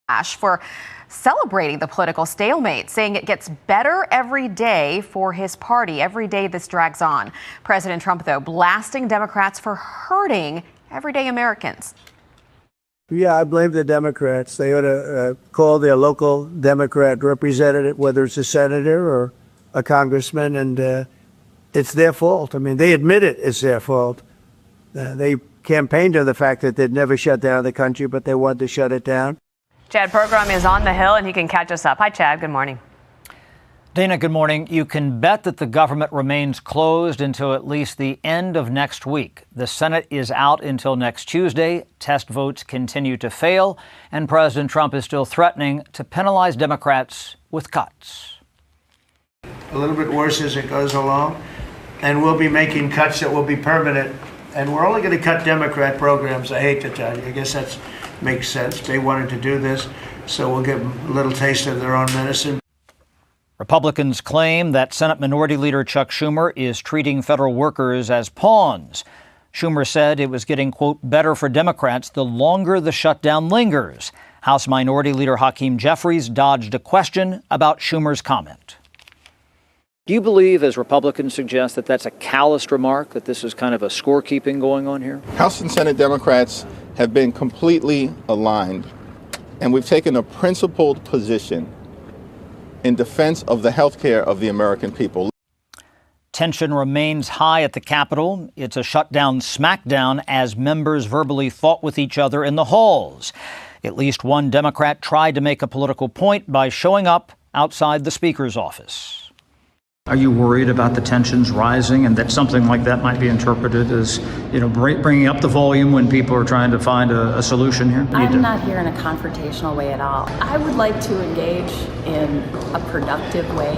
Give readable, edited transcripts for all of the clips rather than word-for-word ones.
for celebrating the political stalemate, saying it gets better every day for his party, every day this drags on. President Trump, though, blasting Democrats for hurting everyday Americans. Yeah, I blame the Democrats. They ought to call their local Democrat representative, whether it's a senator or a congressman, and it's their fault. I mean, they admit it's their fault. They campaigned on the fact that they'd never shut down the country, but they wanted to shut it down. Chad Program is on the Hill, and he can catch us up. Hi, Chad. Good morning. Dana, good morning. You can bet that the government remains closed until at least the end of next week. The Senate is out until next Tuesday. Test votes continue to fail, and President Trump is still threatening to penalize Democrats with cuts. A little bit worse as it goes along, and we'll be making cuts that will be permanent. And we're only going to cut Democrat programs. I hate to tell you. I guess that makes sense. They wanted to do this, so we'll give them a little taste of their own medicine. Republicans claim that Senate Minority Leader Chuck Schumer is treating federal workers as pawns. Schumer said it was getting, quote, better for Democrats the longer the shutdown lingers. House Minority Leader Hakeem Jeffries dodged a question about Schumer's comment. Do you believe, as Republicans suggest, that that's a calloused remark, that this is kind of a scorekeeping going on here? House and Senate Democrats have been completely aligned, and we've taken a principled position in defense of the health care of the American people. Tension remains high at the Capitol. It's a shutdown smackdown as members verbally fought with each other in the halls. At least one Democrat tried to make a political point by showing up outside the Speaker's office. Are you worried about the tensions rising and that something like that might be interpreted as, bringing up the volume when people are trying to find a solution here? I'm not here in a confrontational way at all. I would like to engage in a productive way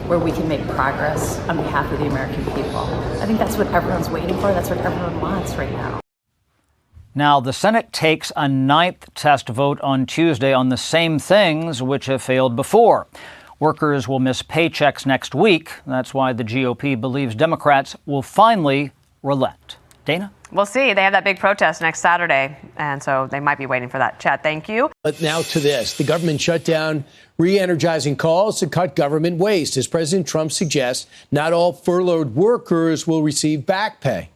where we can make progress on behalf of the American people. I think that's what everyone's waiting for. That's what everyone wants right now. Now, the Senate takes a ninth test vote on Tuesday on the same things which have failed before. Workers will miss paychecks next week. That's why the GOP believes Democrats will finally relent. Dana? We'll see. They have that big protest next Saturday, and so they might be waiting for that. Chad, thank you. But now to this. The government shutdown, re-energizing calls to cut government waste. As President Trump suggests, not all furloughed workers will receive back pay.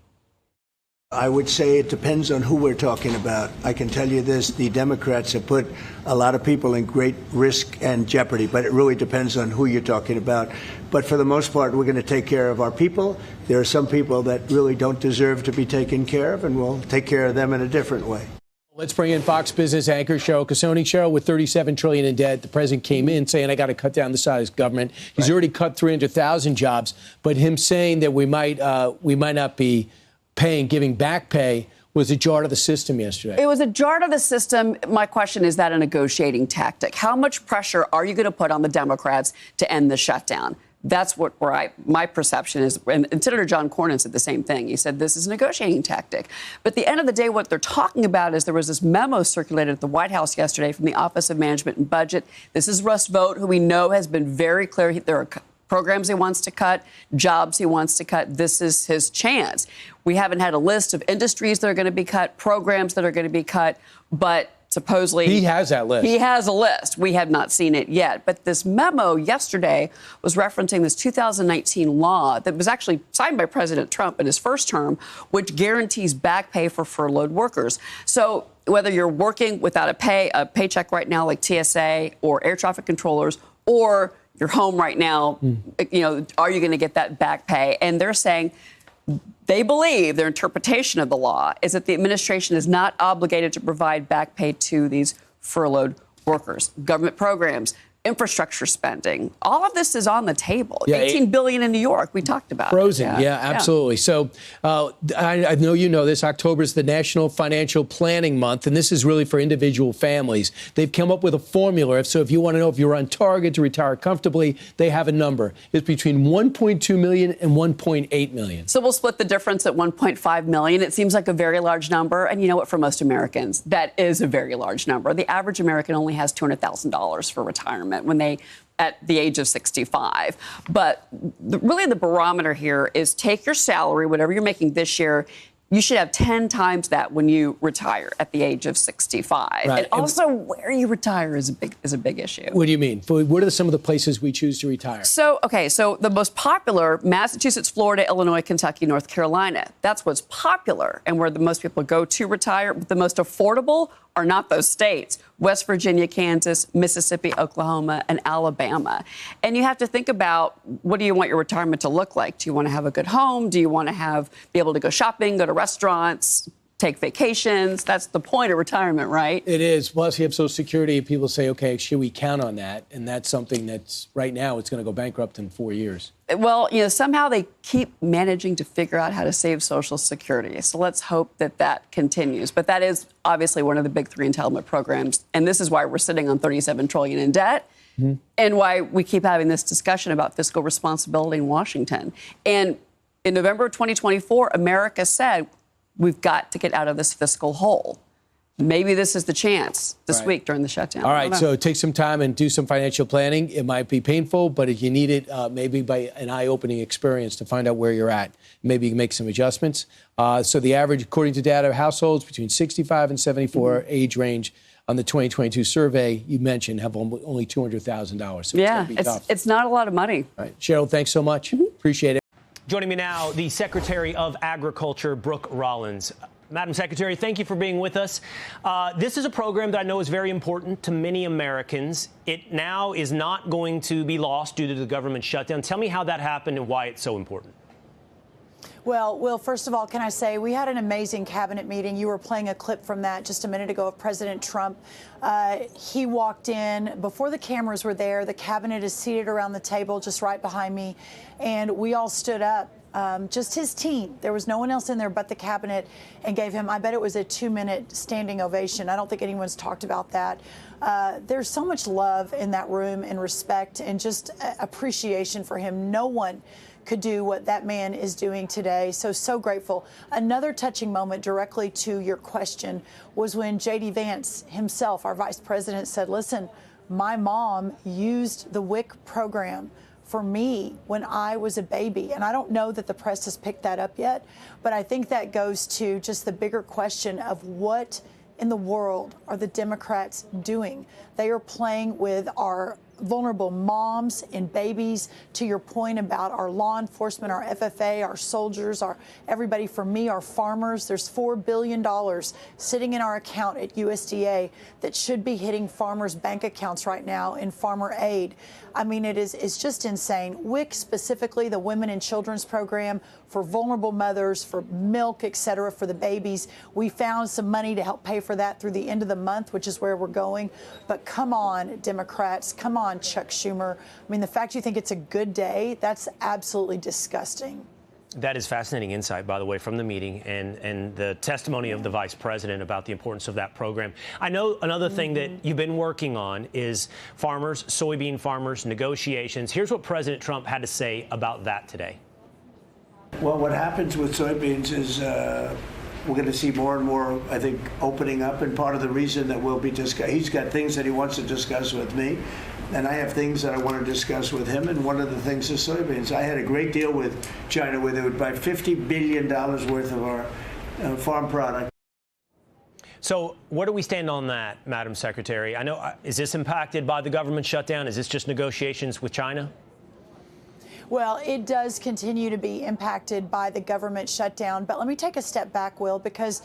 I would say it depends on who we're talking about. I can tell you this, the Democrats have put a lot of people in great risk and jeopardy, but it really depends on who you're talking about. But for the most part, we're going to take care of our people. There are some people that really don't deserve to be taken care of, and we'll take care of them in a different way. Let's bring in Fox Business anchor Cheryl Casoni. Cheryl, with $37 trillion in debt, the president came in saying, I got to cut down the size of government. He's already cut 300,000 jobs, but him saying that we might not be giving back pay was a jar to the system yesterday. It was a jar to the system. My question is that a negotiating tactic? How much pressure are you going to put on the Democrats to end the shutdown? That's my perception is. And Senator John Cornyn said the same thing. He said this is a negotiating tactic. But at the end of the day, what they're talking about is there was this memo circulated at the White House yesterday from the Office of Management and Budget. This is Russ Vought, who we know has been very clear. There are programs he wants to cut, jobs he wants to cut. This is his chance. We haven't had a list of industries that are going to be cut, programs that are going to be cut, but supposedly he has that list. He has a list. We have not seen it yet. But this memo yesterday was referencing this 2019 law that was actually signed by President Trump in his first term, which guarantees back pay for furloughed workers. So whether you're working without a paycheck right now, like TSA or air traffic controllers, or you're home right now, are you going to get that back pay? And they're saying they believe their interpretation of the law is that the administration is not obligated to provide back pay to these furloughed workers. Government programs, infrastructure spending, all of this is on the table. Yeah, $18 billion in New York, we talked about. Frozen, yeah, absolutely. So I know you know this. October is the National Financial Planning Month, and this is really for individual families. They've come up with a formula. So if you want to know if you're on target to retire comfortably, they have a number. It's between 1.2 million and 1.8 million. So we'll split the difference at 1.5 million. It seems like a very large number. And you know what, for most Americans, that is a very large number. The average American only has $200,000 for retirement when they at the age of 65. But really the barometer here is take your salary, whatever you're making this year, you should have 10 times that when you retire at the age of 65. Right. And also, where you retire is a big issue. What do you mean? What are some of the places we choose to retire? So the most popular, Massachusetts, Florida, Illinois, Kentucky, North Carolina. That's what's popular and where the most people go to retire. But the most affordable are not those states: West Virginia, Kansas, Mississippi, Oklahoma, and Alabama. And you have to think about, what do you want your retirement to look like? Do you want to have a good home? Do you want to be able to go shopping, go to restaurants, take vacations? That's the point of retirement, right? It is. Plus, you have Social Security. People say, okay, should we count on that? And that's something that's, right now, it's going to go bankrupt in 4 years. Well, somehow they keep managing to figure out how to save Social Security. So let's hope that continues. But that is obviously one of the big three entitlement programs. And this is why we're sitting on $37 trillion in debt. Mm-hmm. And why we keep having this discussion about fiscal responsibility in Washington. And in November of 2024, America said, we've got to get out of this fiscal hole. Maybe this is the chance this week during the shutdown. All right, so take some time and do some financial planning. It might be painful, but if you need it, maybe by an eye-opening experience to find out where you're at. Maybe you can make some adjustments. So the average, according to data, households between 65 and 74 age range on the 2022 survey you mentioned have only $200,000. So yeah, it's tough. It's not a lot of money. All right, Cheryl, thanks so much. Appreciate it. Joining me now, the Secretary of Agriculture, Brooke Rollins. Madam Secretary, thank you for being with us. This is a program that I know is very important to many Americans. It now is not going to be lost due to the government shutdown. Tell me how that happened and why it's so important. Well, Will, first of all, can I say we had an amazing cabinet meeting. You were playing a clip from that just a minute ago of President Trump. He walked in before the cameras were there. The cabinet is seated around the table just right behind me, and we all stood up. Just his team. There was no one else in there but the cabinet, and gave him, I bet it was a 2-minute standing ovation. I don't think anyone's talked about that. There's so much love in that room and respect and just appreciation for him. No one could do what that man is doing today. So grateful. Another touching moment directly to your question was when J.D. Vance himself, our vice president, said, listen, my mom used the WIC program for me when I was a baby. And I don't know that the press has picked that up yet, but I think that goes to just the bigger question of what in the world are the Democrats doing? They are playing with our vulnerable moms and babies, to your point about our law enforcement, our FFA, our soldiers, our everybody. For me, our farmers. There's $4 billion sitting in our account at USDA that should be hitting farmers' bank accounts right now in farmer aid. I mean, it's just insane. WIC specifically, the Women and Children's Program for vulnerable mothers, for milk, et cetera, for the babies. We found some money to help pay for that through the end of the month, which is where we're going. But come on, Democrats, come on, Chuck Schumer. I mean, the fact you think it's a good day, that's absolutely disgusting. That is fascinating insight, by the way, from the meeting and the testimony of the vice president about the importance of that program. I know another thing that you've been working on is farmers, soybean farmers, negotiations. Here's what President Trump had to say about that today. Well, what happens with soybeans is we're going to see more and more, I think, opening up. And part of the reason that we'll be he's got things that he wants to discuss with me. And I have things that I want to discuss with him, and one of the things is soybeans. I had a great deal with China where they would buy $50 billion worth of our farm product. So where do we stand on that, Madam Secretary? I know, is this impacted by the government shutdown? Is this just negotiations with China? Well, it does continue to be impacted by the government shutdown. But let me take a step back, Will, because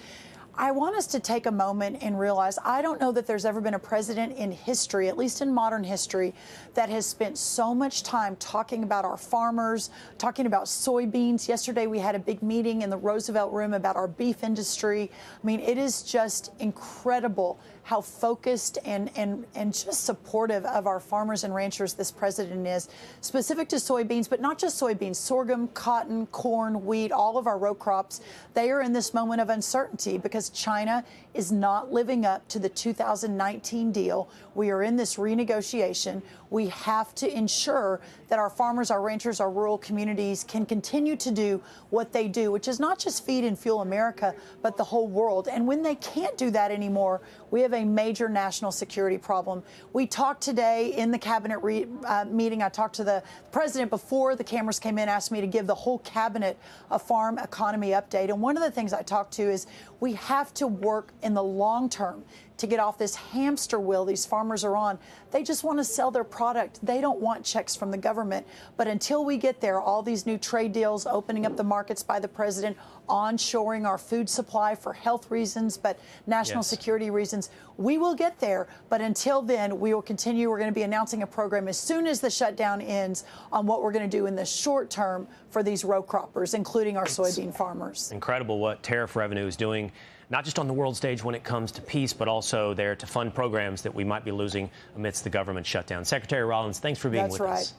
I want us to take a moment and realize I don't know that there's ever been a president in history, at least in modern history, that has spent so much time talking about our farmers, talking about soybeans. Yesterday, we had a big meeting in the Roosevelt Room about our beef industry. I mean, it is just incredible how focused and just supportive of our farmers and ranchers this president is, specific to soybeans, but not just soybeans, sorghum, cotton, corn, wheat, all of our row crops. They are in this moment of uncertainty because China is not living up to the 2019 deal. We are in this renegotiation. We have to ensure that our farmers, our ranchers, our rural communities can continue to do what they do, which is not just feed and fuel America, but the whole world. And when they can't do that anymore, we have a a major national security problem. We talked today in the cabinet meeting. I talked to the president before the cameras came in, asked me to give the whole cabinet a farm economy update. And one of the things I talked to is we have to work in the long term to get off this hamster wheel these farmers are on. They just want to sell their product. They don't want checks from the government. But until we get there, all these new trade deals, opening up the markets by the president, onshoring our food supply for health reasons, but national security reasons, we will get there. But until then, we will continue. We're going to be announcing a program as soon as the shutdown ends on what we're going to do in the short term for these row croppers, including our soybean farmers. Incredible what tariff revenue is doing, not just on the world stage when it comes to peace, but also there to fund programs that we might be losing amidst the government shutdown. Secretary Rollins, thanks for being with us.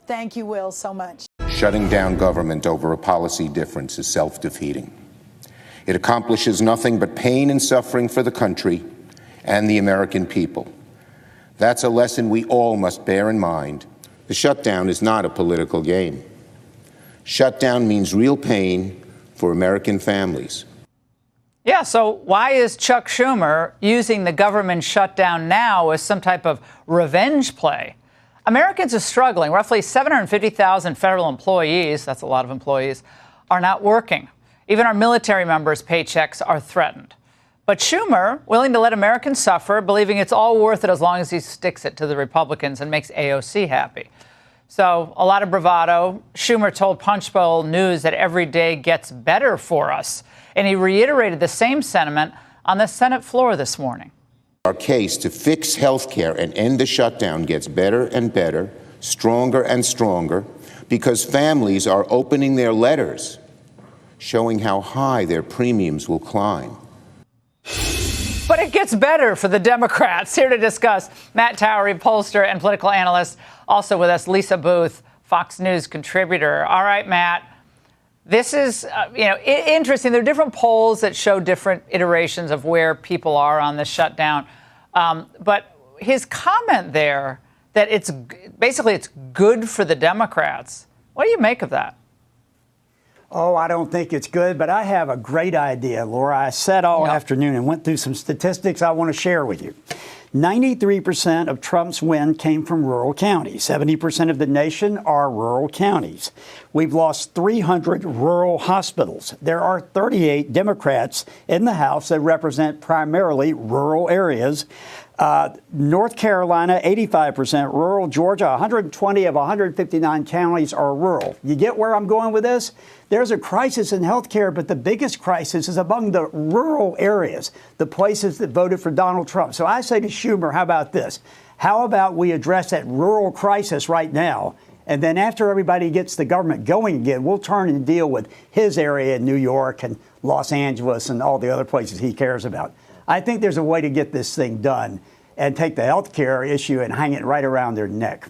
Thank you, Will, so much. Shutting down government over a policy difference is self-defeating. It accomplishes nothing but pain and suffering for the country and the American people. That's a lesson we all must bear in mind. The shutdown is not a political game. Shutdown means real pain for American families. Yeah, so why is Chuck Schumer using the government shutdown now as some type of revenge play? Americans are struggling. Roughly 750,000 federal employees, that's a lot of employees, are not working. Even our military members' paychecks are threatened. But Schumer, willing to let Americans suffer, believing it's all worth it as long as he sticks it to the Republicans and makes AOC happy. So a lot of bravado. Schumer told Punchbowl News that every day gets better for us. And he reiterated the same sentiment on the Senate floor this morning. Our case to fix health care and end the shutdown gets better and better, stronger and stronger, because families are opening their letters, showing how high their premiums will climb. But it gets better for the Democrats. Here to discuss, Matt Towery, pollster and political analyst. Also with us, Lisa Booth, Fox News contributor. All right, Matt. This is, interesting. There are different polls that show different iterations of where people are on the shutdown. But his comment there that it's good for the Democrats. What do you make of that? Oh, I don't think it's good, but I have a great idea, Laura. I sat all afternoon and went through some statistics I want to share with you. 93% of Trump's win came from rural counties. 70% of the nation are rural counties. We've lost 300 rural hospitals. There are 38 Democrats in the House that represent primarily rural areas. North Carolina, 85% rural. Georgia, 120 of 159 counties are rural. You get where I'm going with this? There's a crisis in health care, but the biggest crisis is among the rural areas, the places that voted for Donald Trump. So I say to Schumer, how about this? How about we address that rural crisis right now? And then after everybody gets the government going again, we'll turn and deal with his area in New York and Los Angeles and all the other places he cares about. I think there's a way to get this thing done and take the health care issue and hang it right around their neck.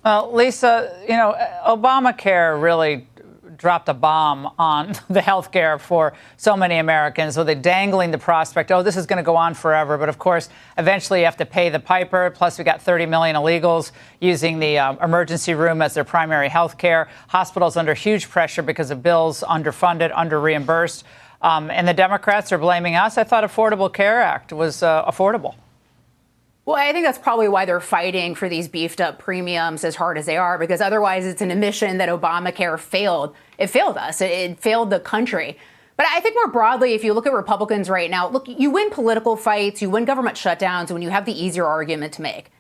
Well, Lisa, Obamacare really dropped a bomb on the health care for so many Americans. So they're dangling the prospect, this is going to go on forever. But of course, eventually you have to pay the piper. Plus, we got 30 million illegals using the emergency room as their primary health care. Hospitals under huge pressure because of bills underfunded, under-reimbursed. And the Democrats are blaming us. I thought Affordable Care Act was affordable. Well, I think that's probably why they're fighting for these beefed up premiums as hard as they are, because otherwise it's an admission that Obamacare failed. It failed us. It failed the country. But I think more broadly, if you look at Republicans right now, look, you win political fights, you win government shutdowns when you have the easier argument to make.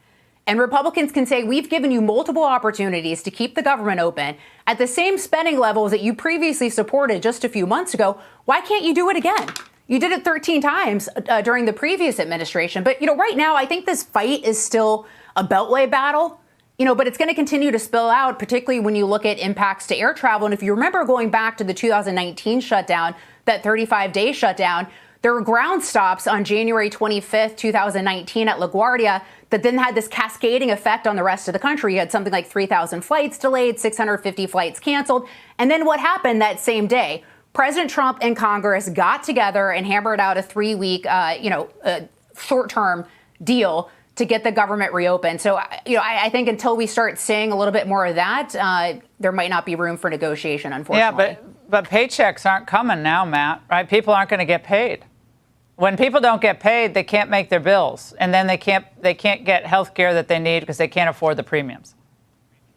And Republicans can say, we've given you multiple opportunities to keep the government open at the same spending levels that you previously supported just a few months ago. Why can't you do it again? You did it 13 times during the previous administration. But, right now, I think this fight is still a beltway battle, but it's going to continue to spill out, particularly when you look at impacts to air travel. And if you remember going back to the 2019 shutdown, that 35-day shutdown, there were ground stops on January 25th, 2019 at LaGuardia that then had this cascading effect on the rest of the country. You had something like 3,000 flights delayed, 650 flights canceled. And then what happened that same day? President Trump and Congress got together and hammered out a 3-week, short-term deal to get the government reopened. So, I think until we start seeing a little bit more of that, there might not be room for negotiation, unfortunately. Yeah, but paychecks aren't coming now, Matt, right? People aren't going to get paid. When people don't get paid, they can't make their bills, and then they can't get health care that they need because they can't afford the premiums.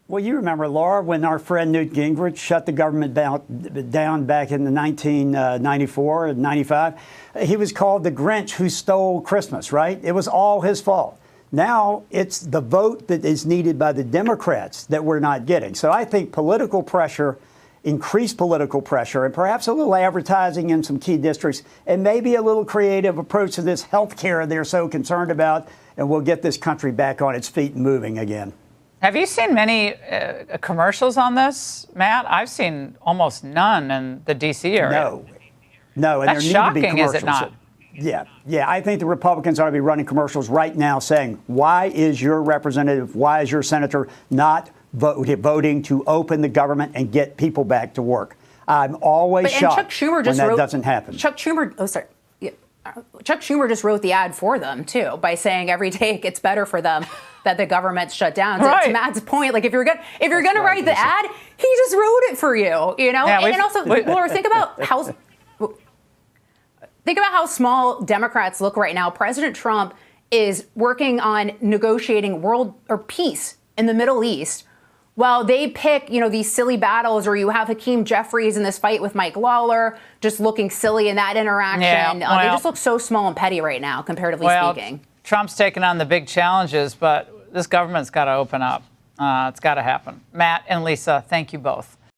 Well, you remember, Laura, when our friend Newt Gingrich shut the government down back in the 1994 and 95, he was called the Grinch who stole Christmas, right? It was all his fault. Now it's the vote that is needed by the Democrats that we're not getting. So I think political pressure, increased political pressure, and perhaps a little advertising in some key districts, and maybe a little creative approach to this health care they're so concerned about, and we'll get this country back on its feet and moving again. Have you seen many commercials on this, Matt? I've seen almost none in the D.C. area. No, and that's there need shocking, to be commercials. Is it not? Yeah. I think the Republicans ought to be running commercials right now saying, why is your representative, why is your senator not voting to open the government and get people back to work? I'm always shocked Chuck Schumer just when that doesn't happen. Chuck Schumer just wrote the ad for them, too, by saying every day it gets better for them that the government's shut down. Right. To Matt's point, like if you're gonna write the ad, he just wrote it for you, you know? Yeah, and also, Laura, think about how small Democrats look right now. President Trump is working on negotiating world or peace in the Middle East, while they pick, these silly battles, or you have Hakeem Jeffries in this fight with Mike Lawler, just looking silly in that interaction. Yeah, they just look so small and petty right now, comparatively speaking. Trump's taking on the big challenges, but this government's got to open up. It's got to happen. Matt and Lisa, thank you both.